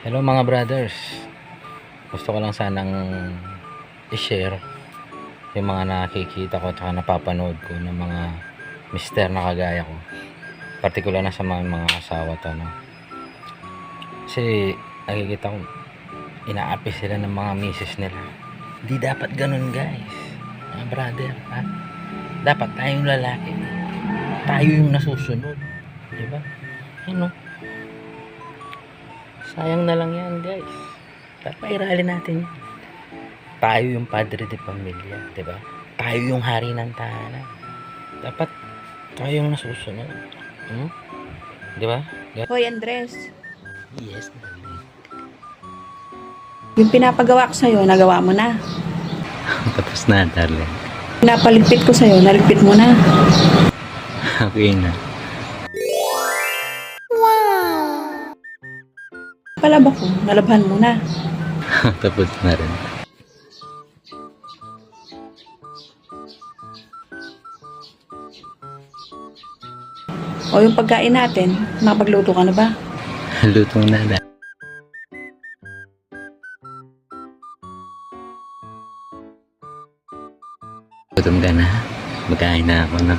Hello mga brothers, gusto ko lang sanang i-share yung mga nakikita ko at napapanood ko ng mga mister na kagaya ko, partikular na sa mga asawa to, no? Kasi nakikita ko inaapi sila ng mga misis nila. Hindi dapat ganun, guys, mga brother, ha? Dapat tayong lalaki, tayo yung nasusunod, di ba? Ano? Sayang na lang yan, guys. Pairalin natin yan. Tayo yung padre de pamilya, di ba? Tayo yung hari ng tahanan. Dapat tayo yung nasusunod. Di ba? Hoy Andres, Yes, darling. yung pinapagawa ko sa'yo, nagawa mo na. Tapos na, darling. Pinapaligpit ko sa'yo, naligpit mo na. Okay na. Palaba ko, nalabhan mo na. Tapos na rin. O yung pagkain natin, nakapagluto ka na ba? Luto na, darling. Gutom ka na. Magkain na ako na.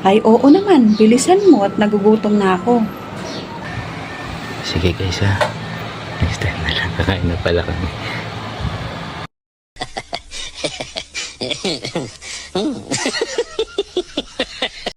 Ay oo naman, bilisan mo at nagugutom na ako. Sige guys, ha. Next time na lang. Kakain na pala kami.